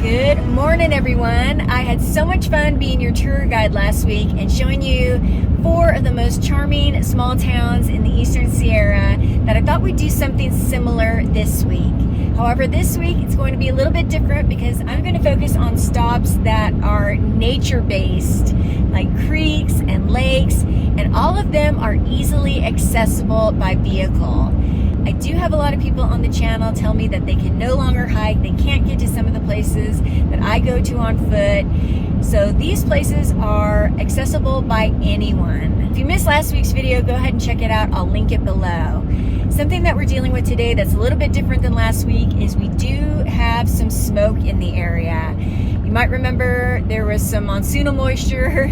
Good morning, everyone. I had so much fun being your tour guide last week and showing you 4 of the most charming small towns in the Eastern Sierra that I thought we'd do something similar this week. However, this week it's going to be a little bit different because I'm going to focus on stops that are nature-based, like creeks and lakes, and all of them are easily accessible by vehicle. I do have a lot of people on the channel tell me that they can no longer hike, they can't get to some of the places that I go to on foot. So these places are accessible by anyone. If you missed last week's video, go ahead and check it out. I'll link it below. Something that we're dealing with today that's a little bit different than last week is we do have some smoke in the area. You might remember there was some monsoonal moisture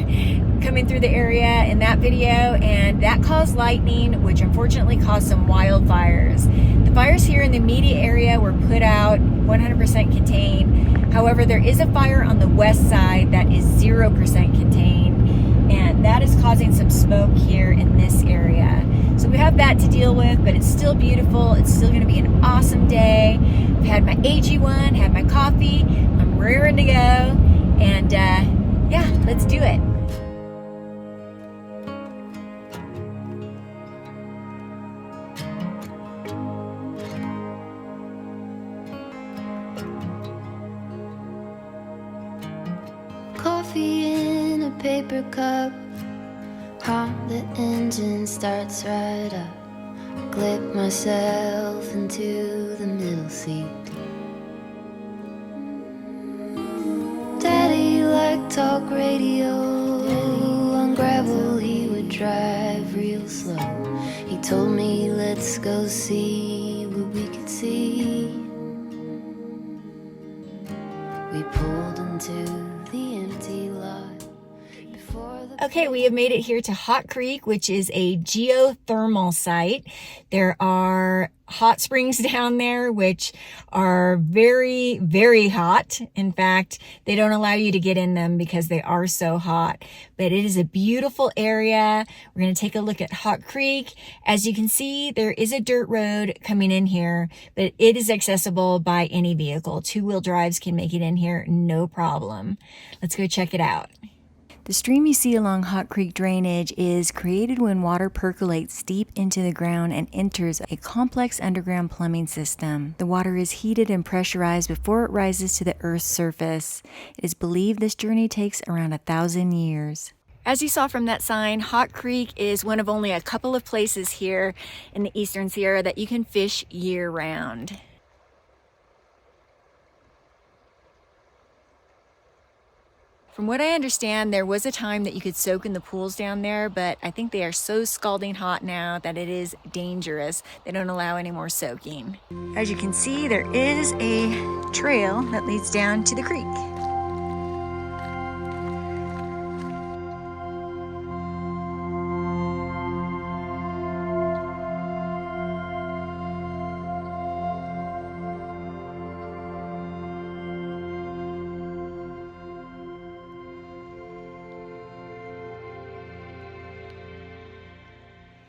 coming through the area in that video, and that caused lightning, which unfortunately caused some wildfires. The fires here in the immediate area were put out 100% contained. However, there is a fire on the west side that is 0% contained, and that is causing some smoke here in this area. So we have that to deal with, but it's still beautiful. It's still going to be an awesome day. I've had my AG1, had my coffee. I'm rearing to go, and yeah, let's do it. Coffee in a paper cup, how the engine starts right up. Clip myself into the middle seat. Daddy liked talk radio. On gravel he would drive real slow. He told me let's go see what we could see. We pulled into the empty lot. Okay, we have made it here to Hot Creek, which is a geothermal site. There are hot springs down there, which are very, very hot. In fact, they don't allow you to get in them because they are so hot. But it is a beautiful area. We're going to take a look at Hot Creek. As you can see, there is a dirt road coming in here, but it is accessible by any vehicle. 2-wheel drives can make it in here, no problem. Let's go check it out. The stream you see along Hot Creek drainage is created when water percolates deep into the ground and enters a complex underground plumbing system. The water is heated and pressurized before it rises to the Earth's surface. It is believed this journey takes around 1,000 years. As you saw from that sign, Hot Creek is one of only a couple of places here in the Eastern Sierra that you can fish year-round. From what I understand, there was a time that you could soak in the pools down there, but I think they are so scalding hot now that it is dangerous. They don't allow any more soaking. As you can see, there is a trail that leads down to the creek.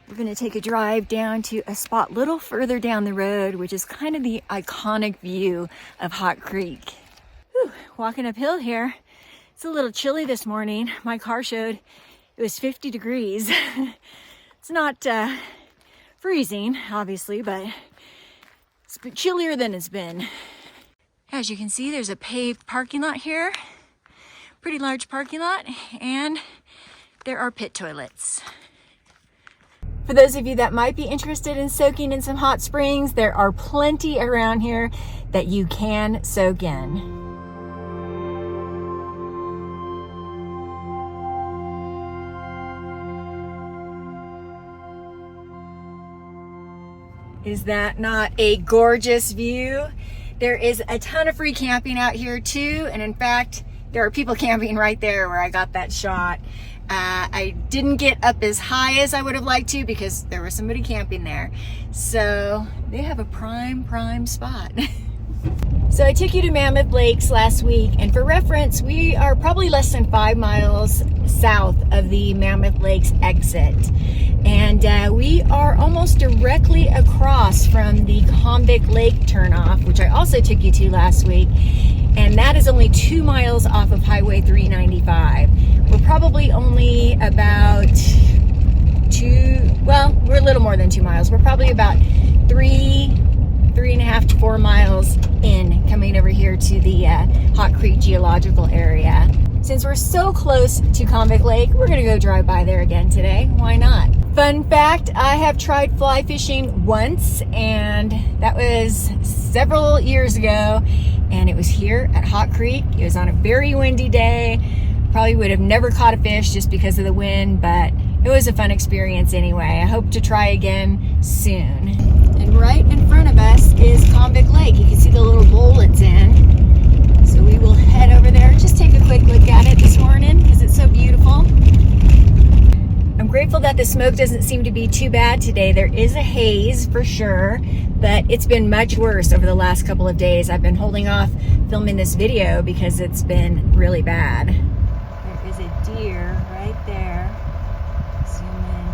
We're going to take a drive down to a spot a little further down the road, which is kind of the iconic view of Hot Creek. Whew, walking uphill here. It's a little chilly this morning. My car showed it was 50 degrees. It's not freezing, obviously, but it's chillier than it's been. As you can see, there's a paved parking lot here. Pretty large parking lot, and there are pit toilets. For those of you that might be interested in soaking in some hot springs, there are plenty around here that you can soak in. Is that not a gorgeous view? There is a ton of free camping out here too, and in fact, there are people camping right there where I got that shot. I didn't get up as high as I would have liked to because there was somebody camping there. So they have a prime spot. So I took you to Mammoth Lakes last week, and for reference, we are probably less than 5 miles south of the Mammoth Lakes exit. And we are almost directly across from the Convict Lake turnoff, which I also took you to last week. And that is only 2 miles off of Highway 395. We're probably only about we're a little more than 2 miles. We're probably about 3.5 to 4 miles in, coming over here to the Hot Creek geological area. Since we're so close to Convict Lake, we're gonna go drive by there again today. Why not? Fun fact, I have tried fly fishing once, and that was several years ago, and it was here at Hot Creek. It was on a very windy day. Probably would have never caught a fish just because of the wind, but it was a fun experience anyway. I hope to try again soon. And right in front of us is Convict Lake. You can see the little bowl it's in. So we will head over there, just take a quick look at it this morning because it's so beautiful. I'm grateful that the smoke doesn't seem to be too bad today. There is a haze for sure, but it's been much worse over the last couple of days. I've been holding off filming this video because it's been really bad. There is a deer right there. Zoom in.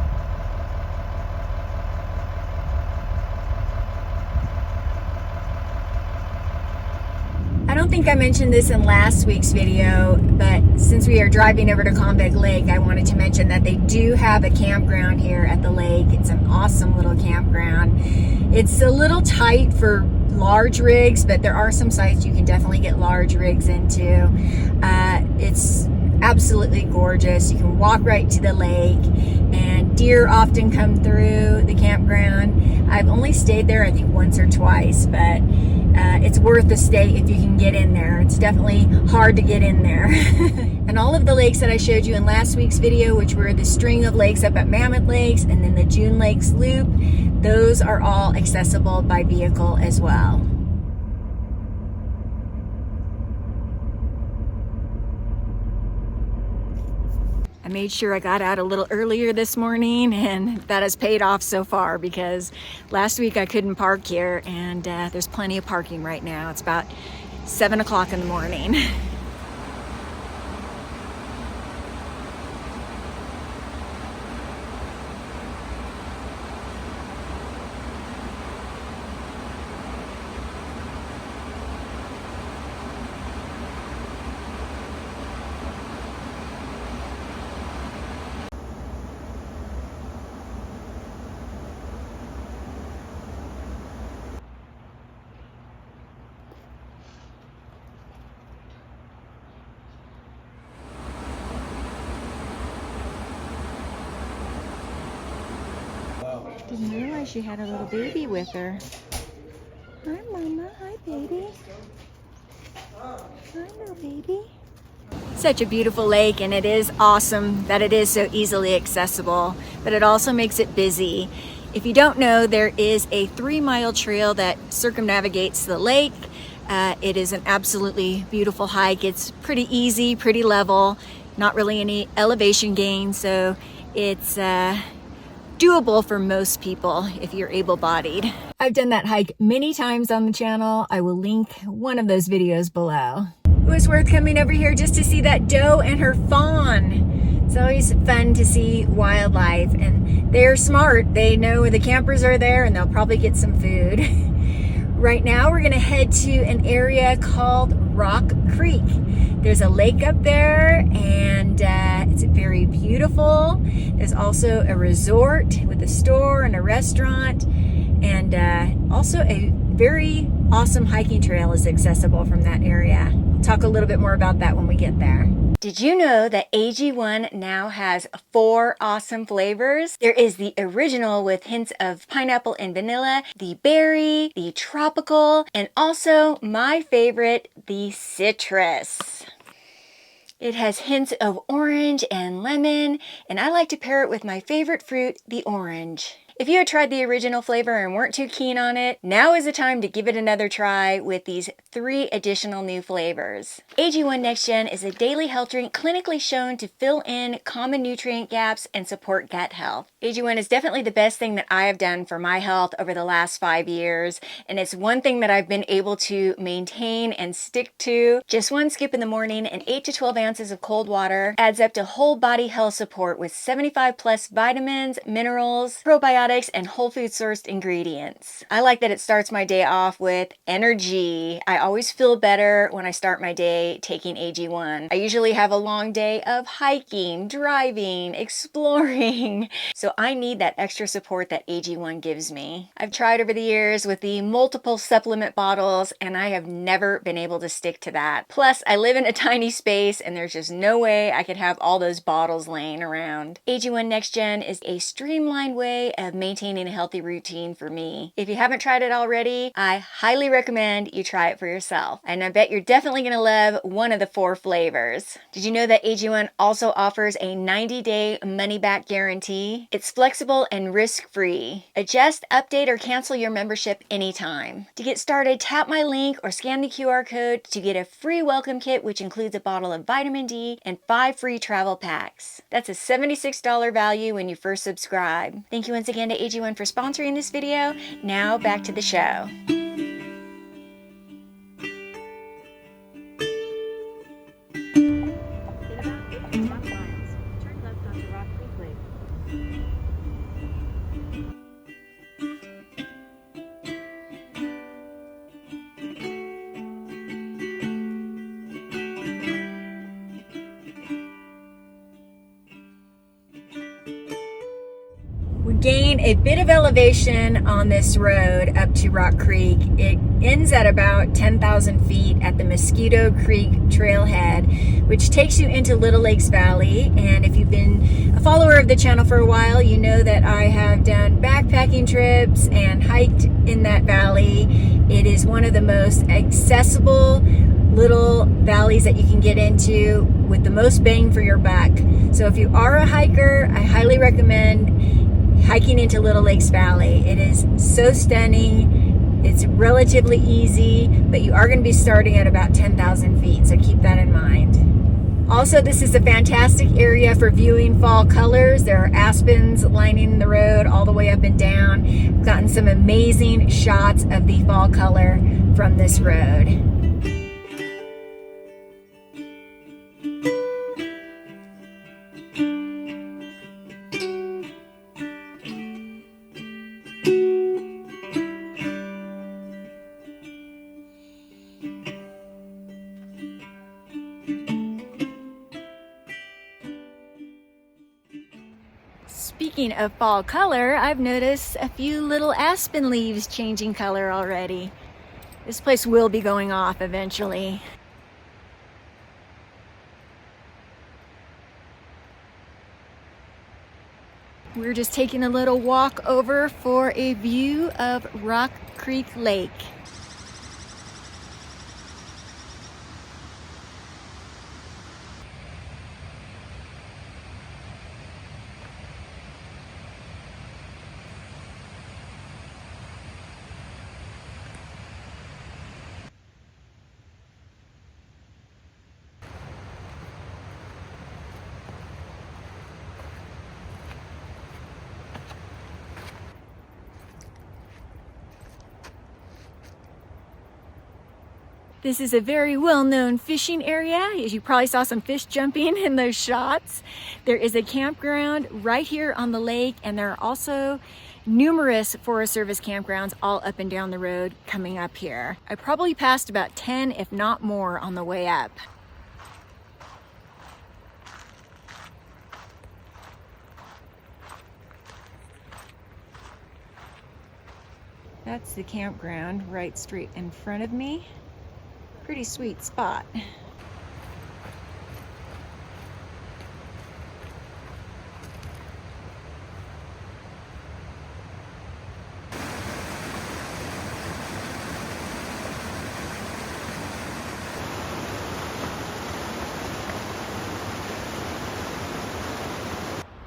I don't think I mentioned this in last week's video, but since we are driving over to Convict Lake, I wanted to mention that they do have a campground here at the lake. It's an awesome little campground. It's a little tight for large rigs, but there are some sites you can definitely get large rigs into. It's absolutely gorgeous. You can walk right to the lake, and deer often come through the campground. I've only stayed there I think once or twice, but it's worth the stay if you can get in there. It's definitely hard to get in there. And all of the lakes that I showed you in last week's video, which were the string of lakes up at Mammoth Lakes and then the June Lakes Loop, those are all accessible by vehicle as well. I made sure I got out a little earlier this morning, and that has paid off so far because last week I couldn't park here, and there's plenty of parking right now. It's about 7 o'clock in the morning. Didn't realize she had a little baby with her. Hi, Mama. Hi, baby. Hi, little baby. Such a beautiful lake, and it is awesome that it is so easily accessible, but it also makes it busy. If you don't know, there is a 3-mile trail that circumnavigates the lake. It is an absolutely beautiful hike. It's pretty easy, pretty level, not really any elevation gain, so it's doable for most people if you're able-bodied. I've done that hike many times on the channel. I will link one of those videos below. It was worth coming over here just to see that doe and her fawn. It's always fun to see wildlife, and they're smart. They know the campers are there and they'll probably get some food. Right now we're gonna head to an area called Rock Creek. There's a lake up there, and it's very beautiful. There's also a resort with a store and a restaurant, and also a very awesome hiking trail is accessible from that area. I'll talk a little bit more about that when we get there. Did you know that AG1 now has 4 awesome flavors? There is the original with hints of pineapple and vanilla, the berry, the tropical, and also my favorite, the citrus. It has hints of orange and lemon, and I like to pair it with my favorite fruit, the orange. If you had tried the original flavor and weren't too keen on it, now is the time to give it another try with these 3 additional new flavors. AG1 Next Gen is a daily health drink clinically shown to fill in common nutrient gaps and support gut health. AG1 is definitely the best thing that I have done for my health over the last 5 years, and it's one thing that I've been able to maintain and stick to. Just 1 scoop in the morning and 8 to 12 ounces of cold water adds up to whole body health support with 75 plus vitamins, minerals, probiotics, and whole food sourced ingredients. I like that it starts my day off with energy. I always feel better when I start my day taking AG1. I usually have a long day of hiking, driving, exploring, so I need that extra support that AG1 gives me. I've tried over the years with the multiple supplement bottles, and I have never been able to stick to that. Plus, I live in a tiny space, and there's just no way I could have all those bottles laying around. AG1 Next Gen is a streamlined way of maintaining a healthy routine for me. If you haven't tried it already, I highly recommend you try it for yourself. And I bet you're definitely going to love one of the 4 flavors. Did you know that AG1 also offers a 90-day money-back guarantee? It's flexible and risk-free. Adjust, update, or cancel your membership anytime. To get started, tap my link or scan the QR code to get a free welcome kit, which includes a bottle of vitamin D and 5 free travel packs. That's a $76 value when you first subscribe. Thank you once again to AG1 for sponsoring this video. Now back to the show. In about 8.5 miles, turn left onto Convict Lake. We gain a bit of elevation on this road up to Rock Creek. It ends at about 10,000 feet at the Mosquito Creek trailhead, which takes you into Little Lakes Valley. And if you've been a follower of the channel for a while, you know that I have done backpacking trips and hiked in that valley. It is one of the most accessible little valleys that you can get into with the most bang for your buck. So if you are a hiker, I highly recommend hiking into Little Lakes Valley. It is so stunning. It's relatively easy, but you are going to be starting at about 10,000 feet, so keep that in mind. Also, this is a fantastic area for viewing fall colors. There are aspens lining the road all the way up and down. I've gotten some amazing shots of the fall color from this road. Speaking of fall color, I've noticed a few little aspen leaves changing color already. This place will be going off eventually. We're just taking a little walk over for a view of Rock Creek Lake. This is a very well-known fishing area. As you probably saw some fish jumping in those shots. There is a campground right here on the lake, and there are also numerous Forest Service campgrounds all up and down the road coming up here. I probably passed about 10, if not more, on the way up. That's the campground right straight in front of me. Pretty sweet spot.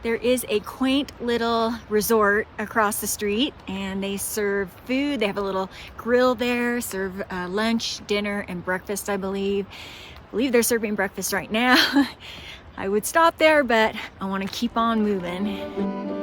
There is a quaint little resort across the street, and they serve food. They have a little grill there, serve lunch, dinner, and breakfast, I believe. I believe they're serving breakfast right now. I would stop there, but I want to keep on moving.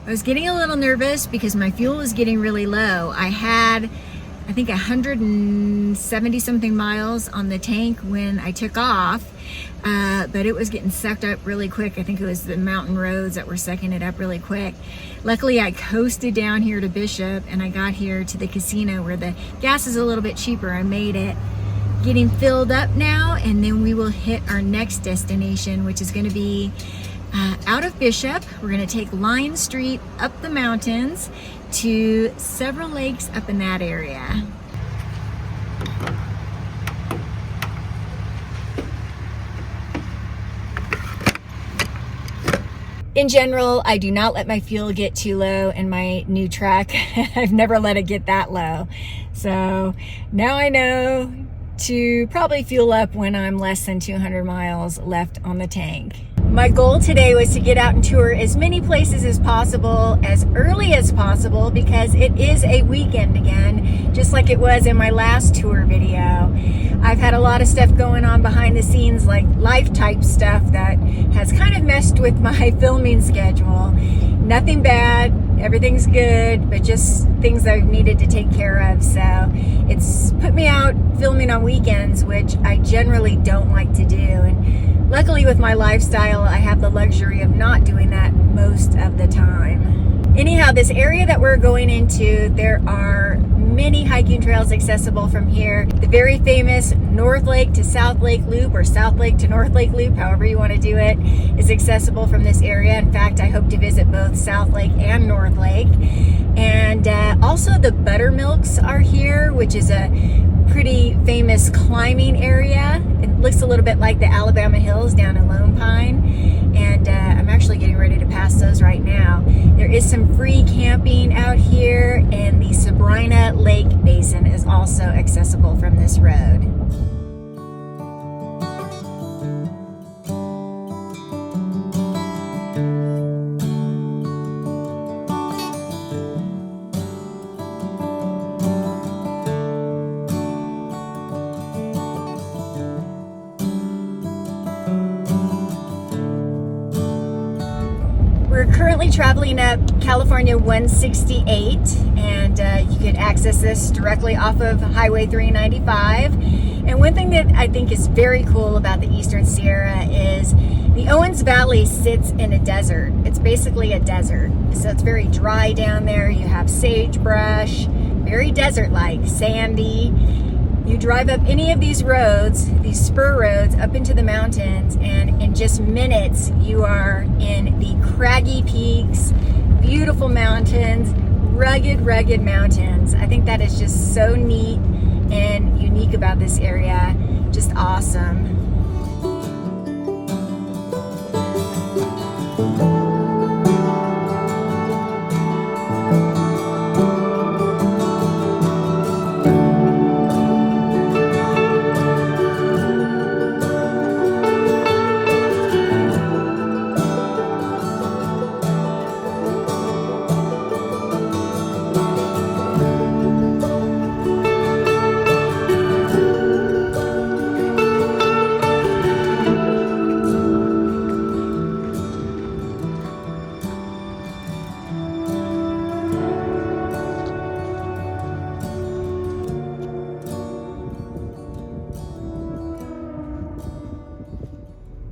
I was getting a little nervous because my fuel was getting really low. I had, I think, 170 something miles on the tank when I took off, but it was getting sucked up really quick. I think it was the mountain roads that were sucking it up really quick. Luckily, I coasted down here to Bishop, and I got here to the casino where the gas is a little bit cheaper. I made it. Getting filled up now, and then we will hit our next destination, which is going to be out of Bishop. We're going to take Lion Street up the mountains to several lakes up in that area. In general, I do not let my fuel get too low in my new truck. I've never let it get that low. So now I know to probably fuel up when I'm less than 200 miles left on the tank. My goal today was to get out and tour as many places as possible, as early as possible, because it is a weekend again, just like it was in my last tour video. I've had a lot of stuff going on behind the scenes, like life type stuff that has kind of messed with my filming schedule. Nothing bad, everything's good, but just things I've needed to take care of. So it's put me out filming on weekends, which I generally don't like to do. And luckily with my lifestyle, I have the luxury of not doing that most of the time. Anyhow, this area that we're going into, there are many hiking trails accessible from here. The very famous North Lake to South Lake Loop, or South Lake to North Lake Loop, however you want to do it, is accessible from this area. In fact, I hope to visit both South Lake and North Lake. And also the Buttermilks are here, which is a pretty famous climbing area. It looks a little bit like the Alabama Hills down in Lone Pine, and I'm actually getting ready to pass those right now. There is some free camping out here, and the Sabrina Lake Basin is also accessible from this road. We're currently traveling up California 168, and you can access this directly off of Highway 395. And one thing that I think is very cool about the Eastern Sierra is the Owens Valley sits in a desert. It's basically a desert. So it's very dry down there. You have sagebrush, very desert-like, sandy. You drive up any of these roads, these spur roads, up into the mountains, and in just minutes you are in the craggy peaks, beautiful mountains, rugged mountains. I think that is just so neat and unique about this area. Just awesome.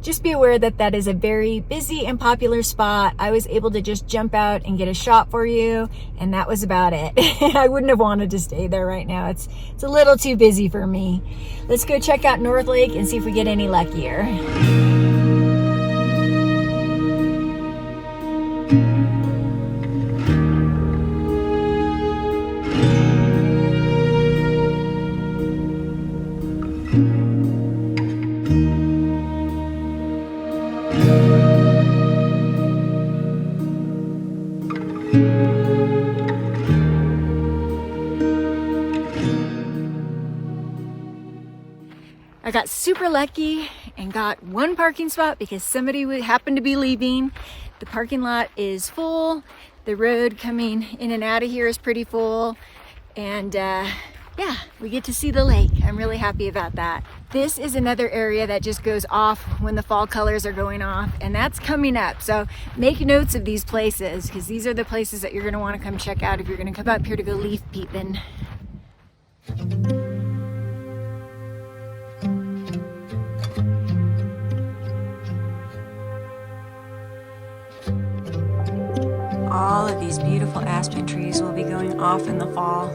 Just be aware that that is a very busy and popular spot. I was able to just jump out and get a shot for you, and that was about it. I wouldn't have wanted to stay there right now. It's a little too busy for me. Let's go check out North Lake and see if we get any luckier. I got super lucky and got one parking spot because somebody happened to be leaving. The parking lot is full. The road coming in and out of here is pretty full. And yeah, we get to see the lake. I'm really happy about that. This is another area that just goes off when the fall colors are going off, and that's coming up. So make notes of these places, because these are the places that you're gonna wanna come check out if you're gonna come up here to go leaf peeping. All of these beautiful aspen trees will be going off in the fall.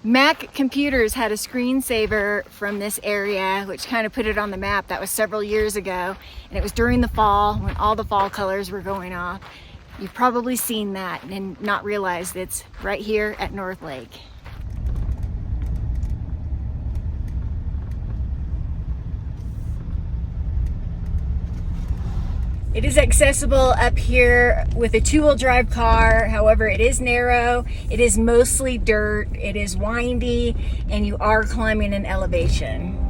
Mac Computers had a screensaver from this area, which kind of put it on the map. That was several years ago, and it was during the fall when all the fall colors were going off. You've probably seen that and not realized it's right here at North Lake. It is accessible up here with a two-wheel drive car. However, it is narrow, it is mostly dirt, it is windy, and you are climbing an elevation.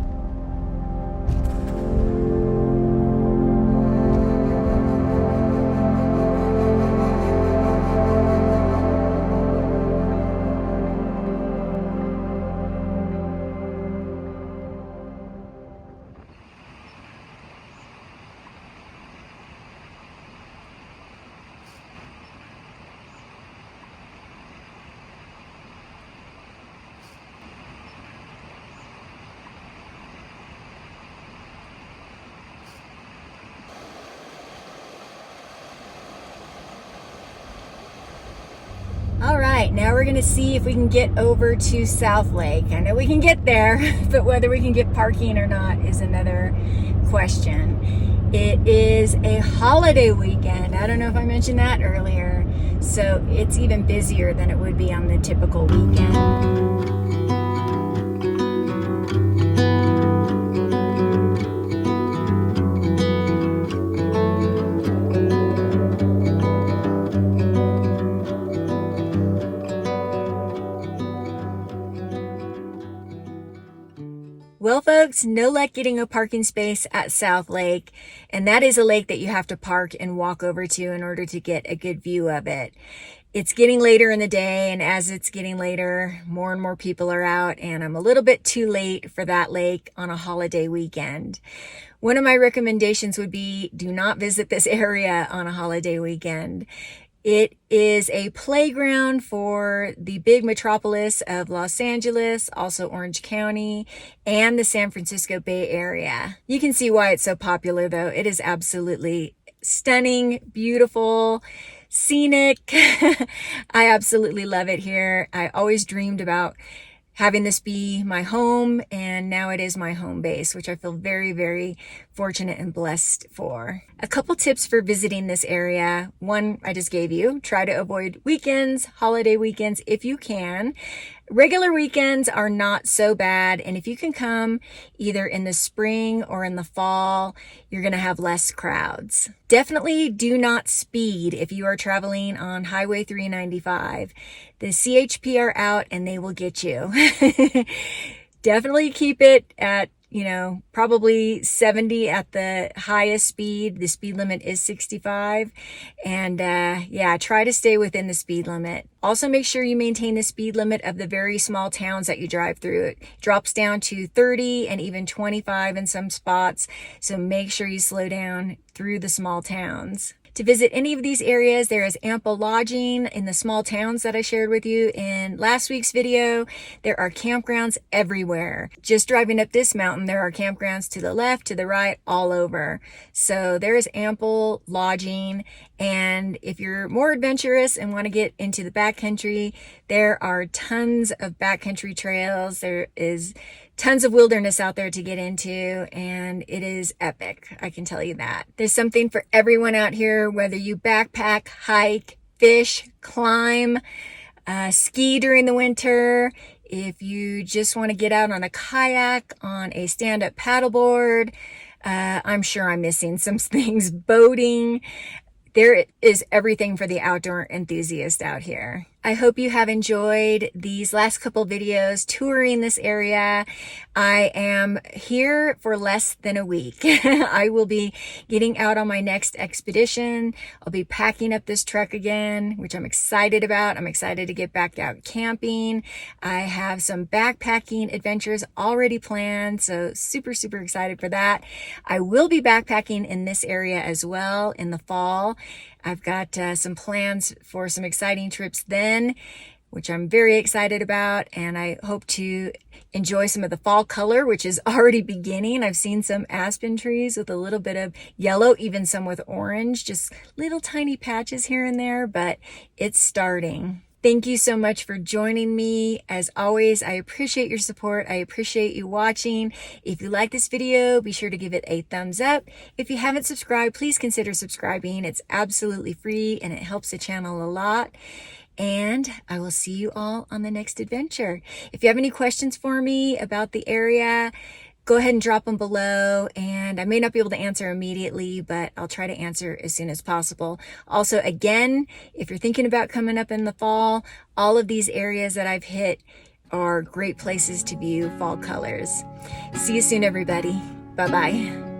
All right, now we're gonna see if we can get over to South Lake. I know we can get there, but whether we can get parking or not is another question. It is a holiday weekend. I don't know if I mentioned that earlier. So it's even busier than it would be on the typical weekend. Well, folks, no luck getting a parking space at South Lake, and that is a lake that you have to park and walk over to in order to get a good view of it. It's getting later in the day, and as it's getting later, more and more people are out, and I'm a little bit too late for that lake on a holiday weekend. One of my recommendations would be do not visit this area on a holiday weekend. It is a playground for the big metropolis of Los Angeles, also Orange County, and the San Francisco Bay Area. You can see why it's so popular, though. It is absolutely stunning, beautiful, scenic. I absolutely love it here. I always dreamed about having this be my home, and now it is my home base, which I feel very, very fortunate and blessed for. A couple tips for visiting this area. One, I just gave you. Try to avoid weekends, holiday weekends if you can. Regular weekends are not so bad, and if you can come either in the spring or in the fall, you're going to have less crowds. Definitely do not speed if you are traveling on Highway 395. The CHP are out and they will get you. Definitely keep it at, probably 70 at the highest speed. The speed limit is 65. And yeah, try to stay within the speed limit. Also make sure you maintain the speed limit of the very small towns that you drive through. It drops down to 30 and even 25 in some spots. So make sure you slow down through the small towns. To visit any of these areas, there is ample lodging in the small towns that I shared with you in last week's video. There are campgrounds everywhere. Just driving up this mountain, there are campgrounds to the left, to the right, all over. So there is ample lodging. And if you're more adventurous and want to get into the backcountry, there are tons of backcountry trails. There is tons of wilderness out there to get into, and it is epic. I can tell you that. There's something for everyone out here, whether you backpack, hike, fish, climb, ski during the winter. If you just want to get out on a kayak, on a stand-up paddleboard, I'm sure I'm missing some things, boating. There is everything for the outdoor enthusiast out here. I hope you have enjoyed these last couple videos touring this area. I am here for less than a week. I will be getting out on my next expedition. I'll be packing up this truck again, which I'm excited about. I'm excited to get back out camping. I have some backpacking adventures already planned, so super, super excited for that. I will be backpacking in this area as well in the fall. I've got some plans for some exciting trips then, which I'm very excited about, and I hope to enjoy some of the fall color, which is already beginning. I've seen some aspen trees with a little bit of yellow, even some with orange, just little tiny patches here and there, but it's starting. Thank you so much for joining me. As always, I appreciate your support. I appreciate you watching. If you like this video, be sure to give it a thumbs up. If you haven't subscribed, please consider subscribing. It's absolutely free and it helps the channel a lot. And I will see you all on the next adventure. If you have any questions for me about the area, go ahead and drop them below, and I may not be able to answer immediately, but I'll try to answer as soon as possible. Also, again, if you're thinking about coming up in the fall, all of these areas that I've hit are great places to view fall colors. See you soon, everybody. Bye-bye.